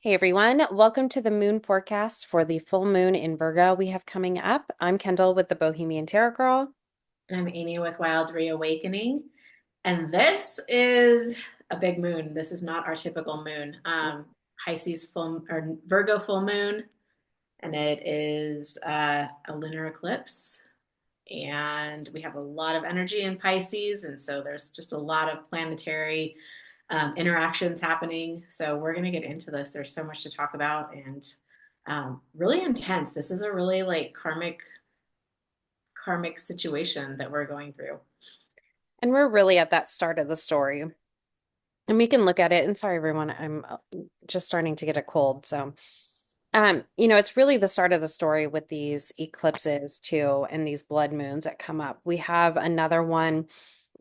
Hey everyone, welcome to the moon forecast for the full moon in Virgo we have coming up. I'm Kendall with the Bohemian Tarot Girl. And I'm Amy with Wild Reawakening. And this is a big moon. This is not our typical moon. Pisces full or Virgo full moon, and it is a lunar eclipse. And we have a lot of energy in Pisces, and so there's just a lot of planetary interactions happening. So we're going to get into this. There's so much to talk about, and really intense. This is a really like karmic situation that we're going through. And we're really at that start of the story. And we can look at it, and sorry everyone, I'm just starting to get a cold. So, it's really the start of the story with these eclipses too, and these blood moons that come up. We have another one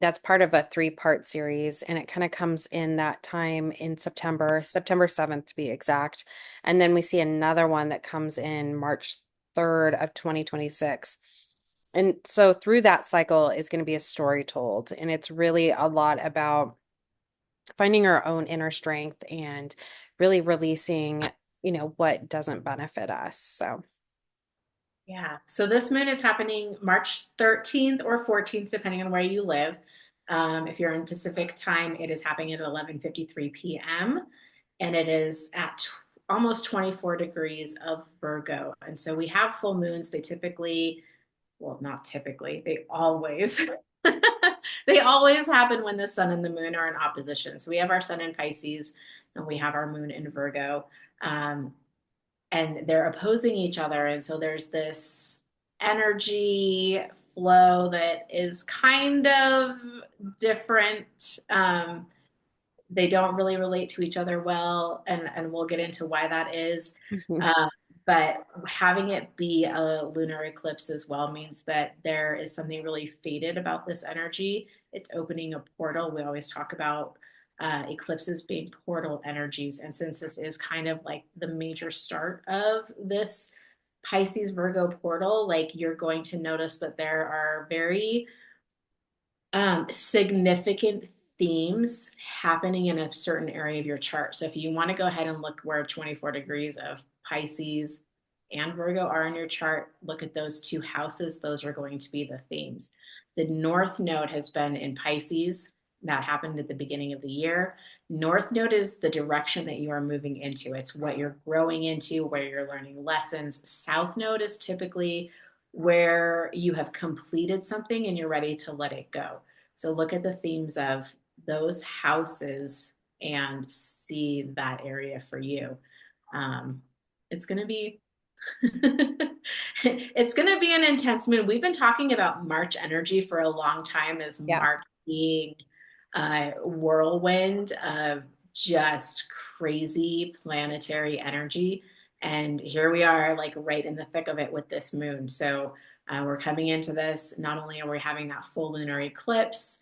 that's part of a three-part series, and it kind of comes in that time in September 7th to be exact. And then we see another one that comes in March 3rd of 2026. And so through that cycle is going to be a story told, and it's really a lot about finding our own inner strength and really releasing, what doesn't benefit us. So, Yeah. So this moon is happening March 13th or 14th, depending on where you live. If you're in Pacific time, it is happening at 11:53 p.m. and it is at almost 24 degrees of Virgo. And so we have full moons. They typically, well, not typically, they always they always happen when the sun and the moon are in opposition. So we have our sun in Pisces and we have our moon in Virgo. Um, and they're opposing each other. And so there's this energy flow that is kind of different. They don't really relate to each other well, and we'll get into why that is. mhm. Um, but having it be a lunar eclipse as well means that there is something really fated about this energy. It's opening a portal. We always talk about eclipses being portal energies. And since this is kind of like the major start of this Pisces Virgo portal, like you're going to notice that there are very significant themes happening in a certain area of your chart. So if you want to go ahead and look where 24 degrees of Pisces and Virgo are in your chart, look at those two houses. Those are going to be the themes. The North Node has been in Pisces. That happened at the beginning of the year. North Node is the direction that you are moving into. It's what you're growing into, where you're learning lessons. South Node is typically where you have completed something and you're ready to let it go. So look at the themes of those houses and see that area for you. It's going to be it's going to be an intense moon. We've been talking about March energy for a long time as Yeah. March being a whirlwind of just crazy planetary energy. And here we are, like right in the thick of it with this moon. So we're coming into this. Not only are we having that full lunar eclipse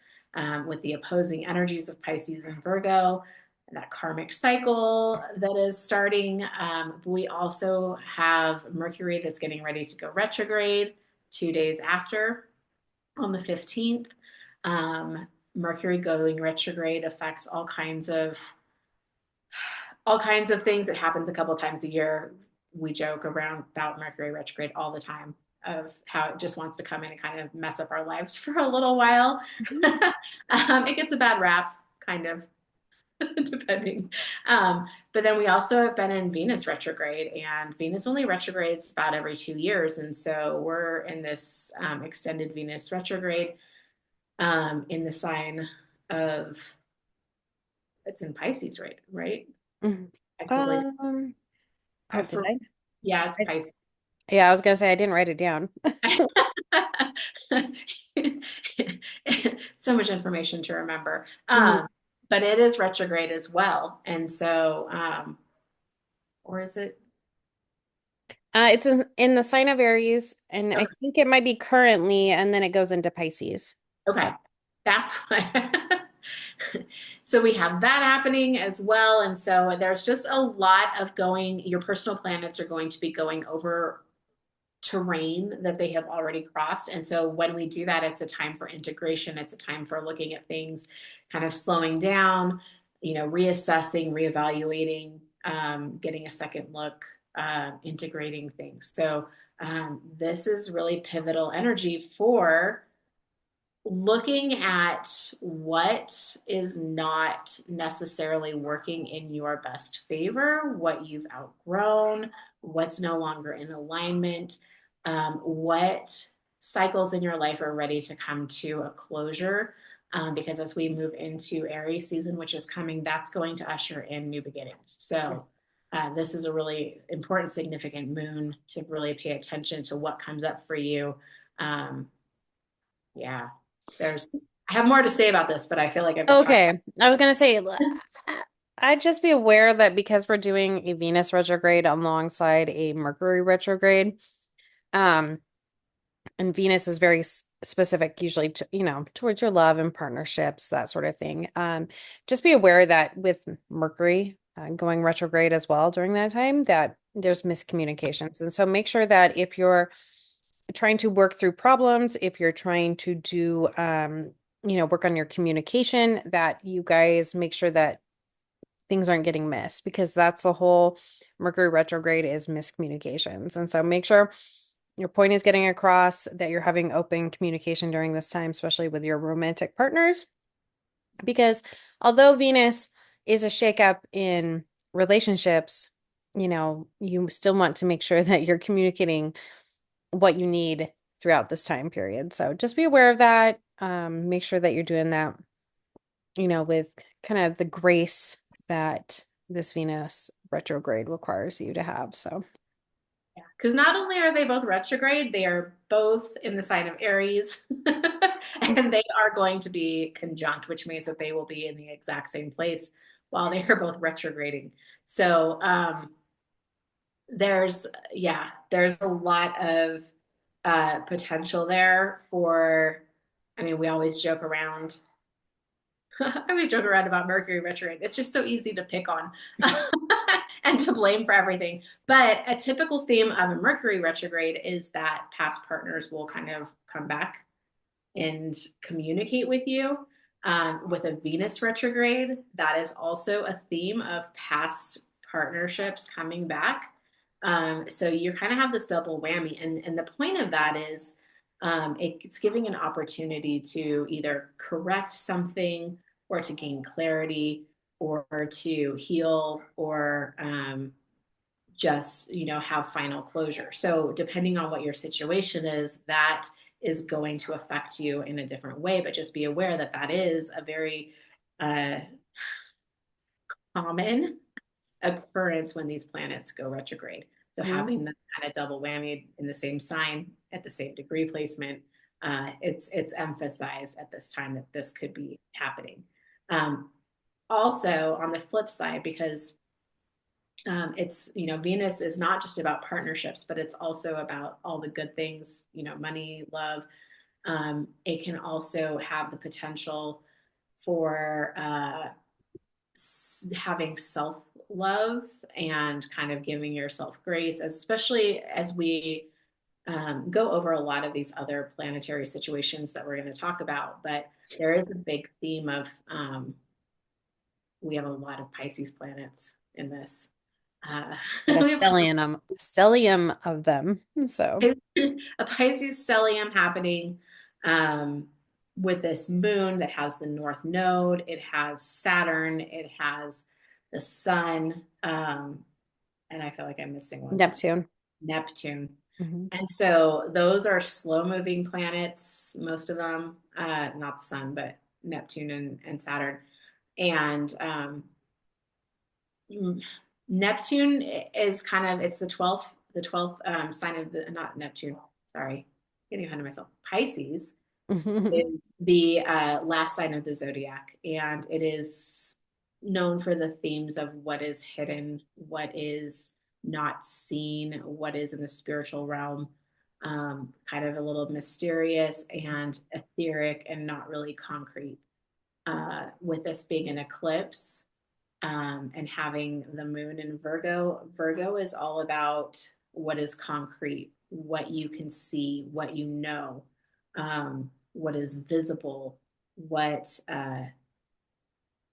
with the opposing energies of Pisces and Virgo, that karmic cycle that is starting. We also have Mercury that's getting ready to go retrograde 2 days after on the 15th. Mercury going retrograde affects all kinds of things. It happens a couple times a year. We joke around about Mercury retrograde all the time of how it just wants to come in and kind of mess up our lives for a little while. Mhm. It gets a bad rap, kind of, depending. But then we also have been in Venus retrograde, and Venus only retrogrades about every 2 years. And so we're in this extended Venus retrograde in the sign of, it's in Pisces, right? Right? Mhm. I totally, Um, oh, I did for, I? yeah, it's I- Pisces. Yeah, I was gonna say I didn't write it down. So much information to remember. Mhm. But it is retrograde as well. And so, or is it? It's in the sign of Aries, and I Okay. think it might be currently, and then it goes into Pisces. So, Okay. That's why. So we have that happening as well. And so there's just a lot of going, your personal planets are going to be going over terrain that they have already crossed. And so when we do that, it's a time for integration. It's a time for looking at things, kind of slowing down, reassessing, reevaluating, getting a second look, integrating things. So this is really pivotal energy for looking at what is not necessarily working in your best favor, what you've outgrown, what's no longer in alignment, what cycles in your life are ready to come to a closure. Because as we move into Aries season, which is coming, that's going to usher in new beginnings. So, this is a really important, significant moon to really pay attention to what comes up for you. Um, yeah, there's, I have more to say about this, but I feel like I've been talking. Okay. I was gonna say, I'd just be aware that because we're doing a Venus retrograde alongside a Mercury retrograde, um, and Venus is very specific, usually to, towards your love and partnerships, that sort of thing. Just be aware that with Mercury going retrograde as well during that time, that there's miscommunications. And so make sure that if you're trying to work through problems, if you're trying to do, work on your communication, that you guys make sure that things aren't getting missed because that's the whole Mercury retrograde is miscommunications. And so make sure your point is getting across, that you're having open communication during this time, especially with your romantic partners. Because although Venus is a shakeup in relationships, you still want to make sure that you're communicating what you need throughout this time period. So just be aware of that. Make sure that you're doing that, with kind of the grace that this Venus retrograde requires you to have. So, Yeah, because not only are they both retrograde, they are both in the sign of Aries, and they are going to be conjunct, which means that they will be in the exact same place while they are both retrograding. So, there's a lot of potential there for, I mean, we always joke around. I always joke around about Mercury retrograde. It's just so easy to pick on and to blame for everything. But a typical theme of a Mercury retrograde is that past partners will kind of come back and communicate with you. With a Venus retrograde, that is also a theme of past partnerships coming back. So you kind of have this double whammy. And the point of that is it's giving an opportunity to either correct something or to gain clarity or to heal or just have final closure. So depending on what your situation is, that is going to affect you in a different way, but just be aware that that is a very uh, common occurrence when these planets go retrograde. So mhm. having them kind of double whammy in the same sign at the same degree placement, it's emphasized at this time that this could be happening. Also on the flip side, because it's, Venus is not just about partnerships, but it's also about all the good things, money, love. It can also have the potential for having self love and kind of giving yourself grace, especially as we go over a lot of these other planetary situations that we're going to talk about. But there is a big theme of we have a lot of Pisces planets in this. Got a We have stellium of them. So, a Pisces stellium happening um, with this moon that has the North Node. It has Saturn. It has the Sun. And I feel like I'm missing one. Neptune. Neptune. Mhm. And so those are slow moving planets, most of them, not the Sun, but Neptune and Saturn. And Neptune is kind of, it's the 12th sign of the, not Neptune, sorry, getting ahead of myself. Pisces is the last sign of the zodiac, and it is known for the themes of what is hidden, what is not seen, what is in the spiritual realm, kind of a little mysterious and etheric and not really concrete. With this being an eclipse, and having the moon in Virgo. Virgo is all about what is concrete, what you can see, what you know, what is visible, what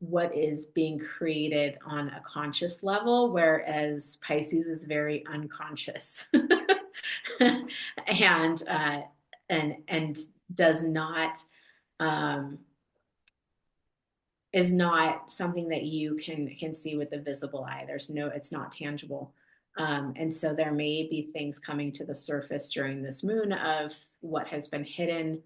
what is being created on a conscious level, whereas Pisces is very unconscious and and does not um, is not something that you can see with the visible eye. There's no, it's not tangible. And so there may be things coming to the surface during this moon of what has been hidden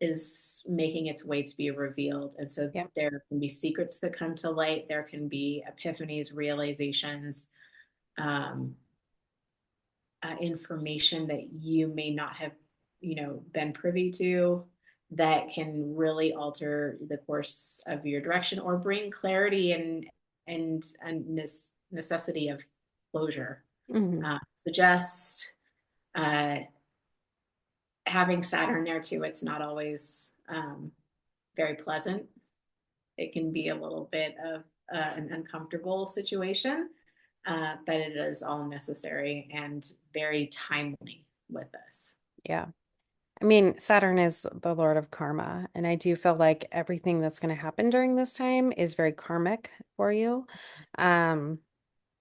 is making its way to be revealed. And so Yeah. there can be secrets that come to light. There can be epiphanies, realizations, um, information that you may not have, been privy to that can really alter the course of your direction or bring clarity and necessity of closure. Hmm. So just uh, having Saturn there too, it's not always very pleasant. It can be a little bit of an uncomfortable situation, but it is all necessary and very timely with this. Yeah. I mean, Saturn is the Lord of karma, and I do feel like everything that's going to happen during this time is very karmic for you. Um,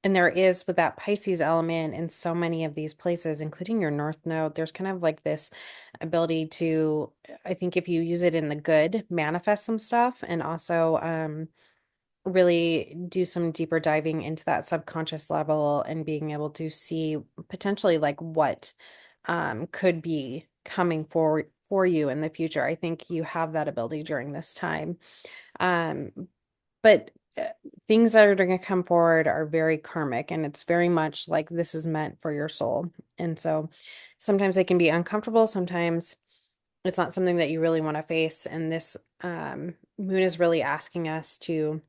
and there is with that Pisces element in so many of these places, including your North Node, there's kind of like this ability to, I think if you use it in the good, manifest some stuff and also really do some deeper diving into that subconscious level and being able to see potentially like what could be coming forward for you in the future. I think you have that ability during this time. Um, but things that are going to come forward are very karmic, and it's very much like this is meant for your soul. And so sometimes they can be uncomfortable, sometimes it's not something that you really want to face. And this moon is really asking us to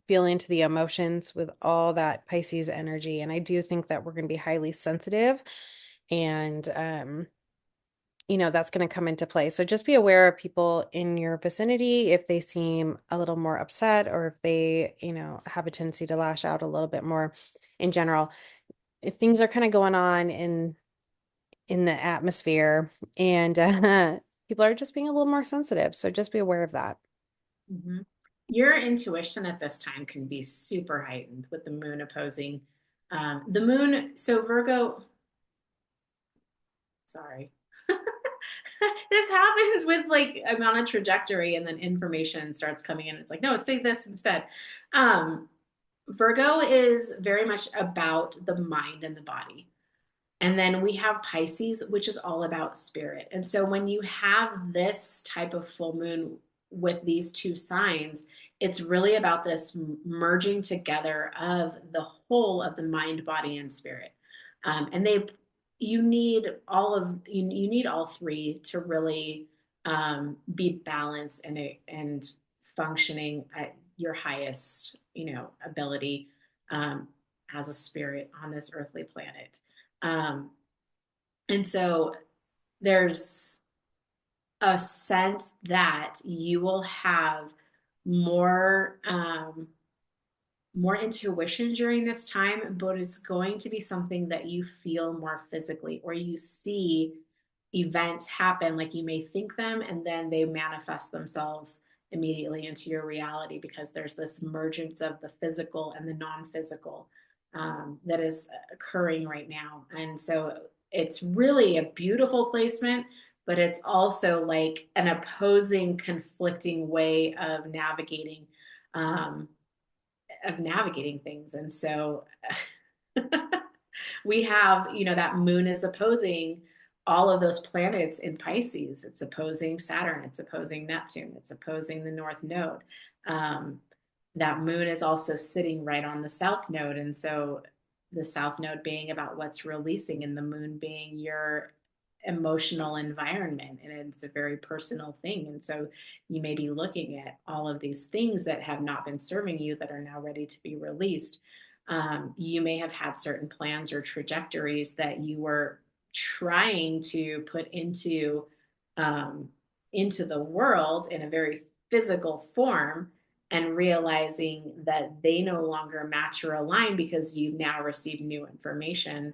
feel into the emotions with all that Pisces energy. And I do think that we're going to be highly sensitive and that's going to come into play. So just be aware of people in your vicinity if they seem a little more upset or if they, have a tendency to lash out a little bit more in general. If things are kind of going on in the atmosphere and people are just being a little more sensitive. So just be aware of that. Mhm. Your intuition at this time can be super heightened with the moon opposing the moon. So Virgo, sorry. This happens with like I'm on a trajectory and then information starts coming in. It's like, no, say this instead. Um, Virgo is very much about the mind and the body. And then we have Pisces, which is all about spirit. And so when you have this type of full moon with these two signs, it's really about this merging together of the whole of the mind, body, and spirit. And you need you need all three to really be balanced and functioning at your highest, ability um, as a spirit on this earthly planet. Um, and so there's a sense that you will have more more intuition during this time, but it's going to be something that you feel more physically or you see events happen like you may think them and then they manifest themselves immediately into your reality because there's this emergence of the physical and the non-physical that is occurring right now. And so it's really a beautiful placement, but it's also like an opposing, conflicting way um, of navigating things. And so we have, that moon is opposing all of those planets in Pisces. It's opposing Saturn, it's opposing Neptune, it's opposing the North Node. Um, that moon is also sitting right on the South Node. And so the South Node being about what's releasing, and the moon being your emotional environment. And it's a very personal thing. And so you may be looking at all of these things that have not been serving you that are now ready to be released. You may have had certain plans or trajectories that you were trying to put um, into the world in a very physical form and realizing that they no longer match or align because you've now received new information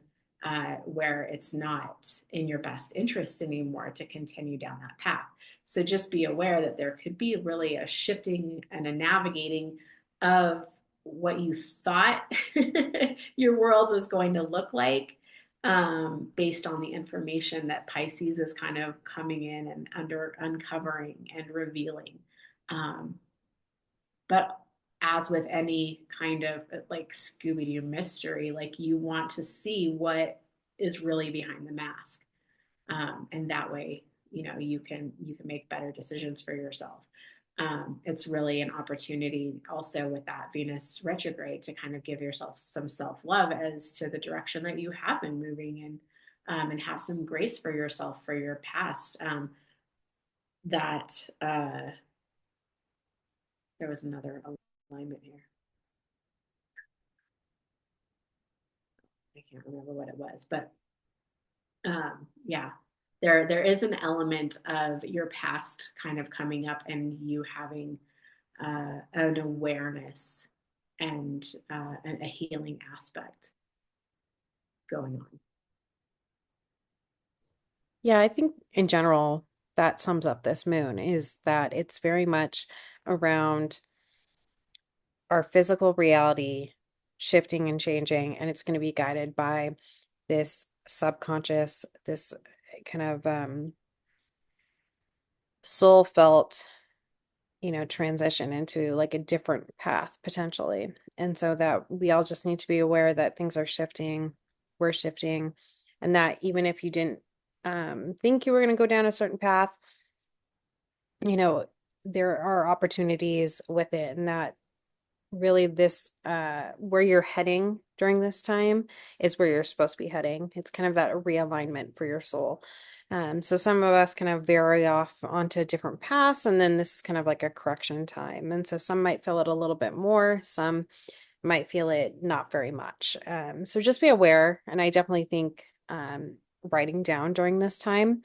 where it's not in your best interest anymore to continue down that path. So just be aware that there could be really a shifting and a navigating of what you thought your world was going to look like, based on the information that Pisces is kind of coming in and uncovering and revealing. Um, but as with any kind of like Scooby-Doo mystery, like you want to see what is really behind the mask. And that way, you can make better decisions for yourself. It's really an opportunity also with that Venus retrograde to kind of give yourself some self-love as to the direction that you have been moving in, and have some grace for yourself for your past. That There was another alignment here. I can't remember what it was, but yeah, there is an element of your past kind of coming up and you having an awareness and a healing aspect going on. Yeah, I think in general, that sums up this moon is that it's very much around our physical reality shifting and changing, and it's going to be guided by this subconscious, this kind of soul felt, transition into like a different path potentially. And so that we all just need to be aware that things are shifting, we're shifting, and that even if you didn't think you were going to go down a certain path, you know, there are opportunities with it, and that really this where you're heading during this time is where you're supposed to be heading. It's kind of that realignment for your soul. So some of us kind of vary off onto different paths, and then this is kind of like a correction time. And so some might feel it a little bit more, some might feel it not very much. So just be aware, and I definitely think writing down during this time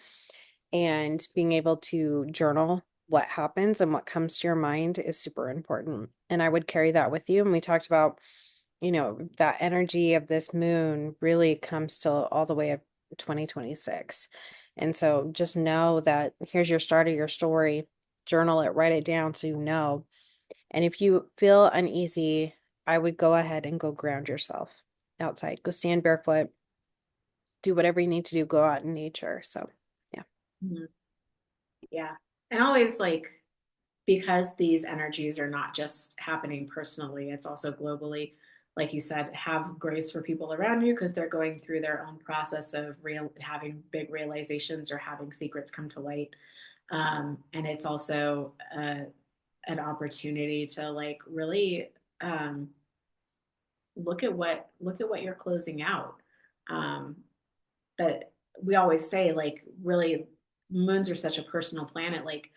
and being able to journal what happens and what comes to your mind is super important. And I would carry that with you. And we talked about, that energy of this moon really comes till all the way up 2026. And so just know that here's your start of your story. Journal it, write it down so you know. And if you feel uneasy, I would go ahead and go ground yourself outside. Go stand barefoot, do whatever you need to do, go out in nature. So, yeah. Mhm. Yeah. And always like, because these energies are not just happening personally, it's also globally. Like you said, have grace for people around you because they're going through their own process of having big realizations or having secrets come to light. And it's also an opportunity to like really, um, look at what you're closing out. Um, but we always say like really, moons are such a personal planet. Like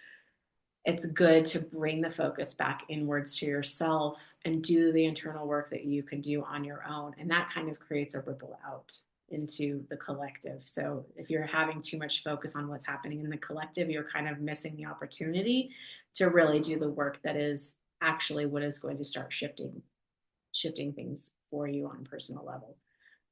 it's good to bring the focus back inwards to yourself and do the internal work that you can do on your own. And that kind of creates a ripple out into the collective. So if you're having too much focus on what's happening in the collective, you're kind of missing the opportunity to really do the work that is actually what is going to start shifting things for you on a personal level.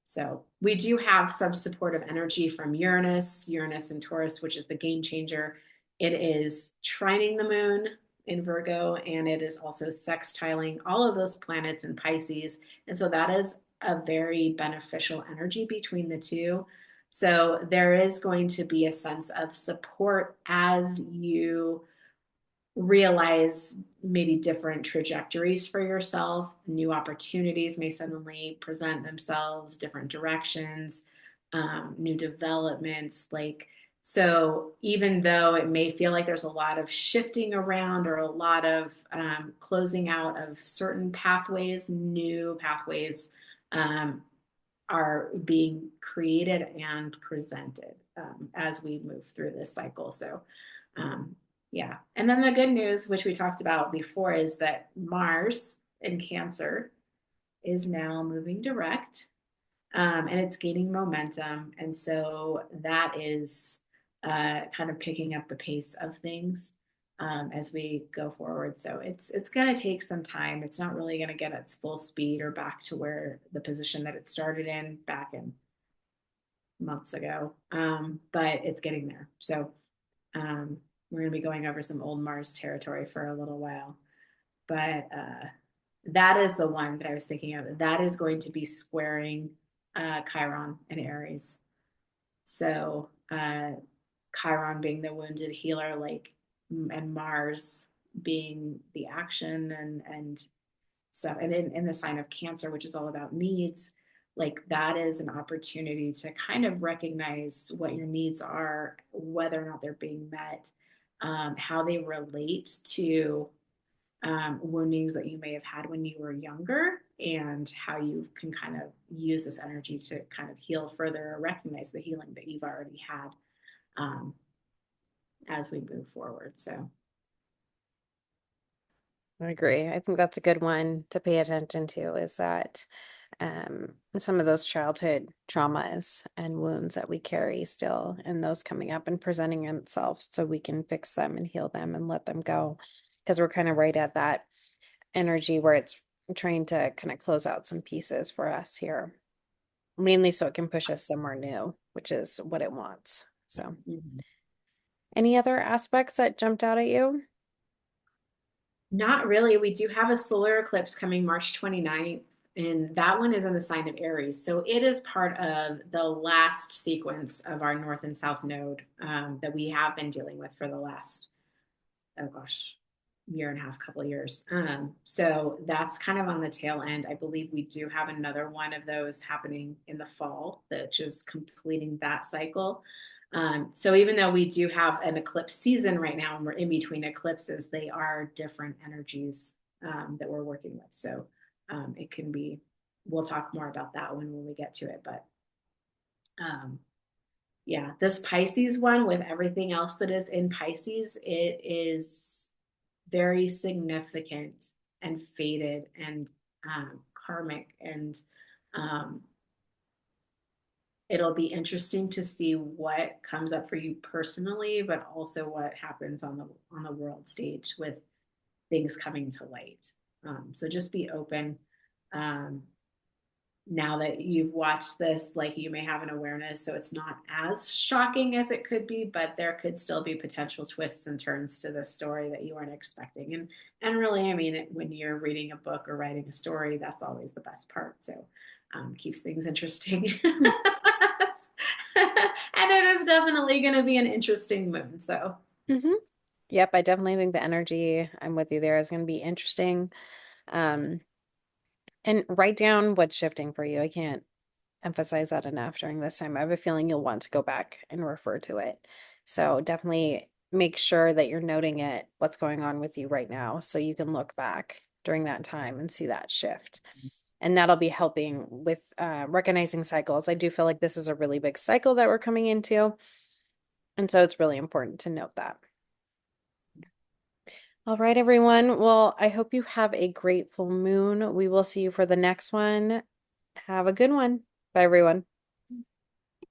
So we do have some supportive energy from Uranus and Taurus, which is the game changer. It is trining the moon in Virgo, and it is also sextiling all of those planets in Pisces. And so that is a very beneficial energy between the two. So there is going to be a sense of support as you realize maybe different trajectories for yourself. New opportunities may suddenly present themselves, different directions, new developments. So even though it may feel like there's a lot of shifting around or a lot of closing out of certain pathways, new pathways um, are being created and presented as we move through this cycle. So, um, yeah. And then the good news, which we talked about before, is that Mars in Cancer is now moving direct, and it's gaining momentum. And so that is kind of picking up the pace of things as we go forward. So it's going to take some time. It's not really going to get its full speed or back to where the position that it started in back in months ago, but it's getting there. So We're going to be going over some old Mars territory for a little while. But that is the one that I was thinking of. That is going to be squaring Chiron and Aries. So Chiron being the wounded healer, like, and Mars being the action and stuff. And in the sign of Cancer, which is all about needs, like that is an opportunity to kind of recognize what your needs are, whether or not they're being met, how they relate to woundings that you may have had when you were younger, and how you can kind of use this energy to kind of heal further or recognize the healing that you've already had um, as we move forward. So, I agree. I think that's a good one to pay attention to is that some of those childhood traumas and wounds that we carry still, and those coming up and presenting themselves so we can fix them and heal them and let them go. Because we're kind of right at that energy where it's trying to kind of close out some pieces for us here, mainly so it can push us somewhere new, which is what it wants. So, mhm. any other aspects that jumped out at you? Not really. We do have a solar eclipse coming March 29th, and that one is in the sign of Aries. So it is part of the last sequence of our North and South node that we have been dealing with for the last, oh gosh, year and a half, couple of years. So that's kind of on the tail end. I believe we do have another one of those happening in the fall, which is completing that cycle. So even though we do have an eclipse season right now and we're in between eclipses, they are different energies that we're working with. So it can be, we'll talk more about that one when we get to it. But um, yeah, this Pisces one with everything else that is in Pisces, it is very significant and fated and karmic. And um, it'll be interesting to see what comes up for you personally, but also what happens on the world stage with things coming to light. So just be open. Um, Now that you've watched this, like you may have an awareness, so it's not as shocking as it could be, but there could still be potential twists and turns to this story that you weren't expecting. And really, I mean, when you're reading a book or writing a story, that's always the best part. So keeps things interesting. And it is definitely going to be an interesting moon. So Mm-hmm. Yep, I definitely think the energy, I'm with you there, is going to be interesting. Um, and write down what's shifting for you. I can't emphasize that enough during this time. I have a feeling you'll want to go back and refer to it. So definitely make sure that you're noting it, what's going on with you right now, so you can look back during that time and see that shift. And that'll be helping with recognizing cycles. I do feel like this is a really big cycle that we're coming into. And so it's really important to note that. All right, everyone. Well, I hope you have a great full moon. We will see you for the next one. Have a good one. Bye, everyone.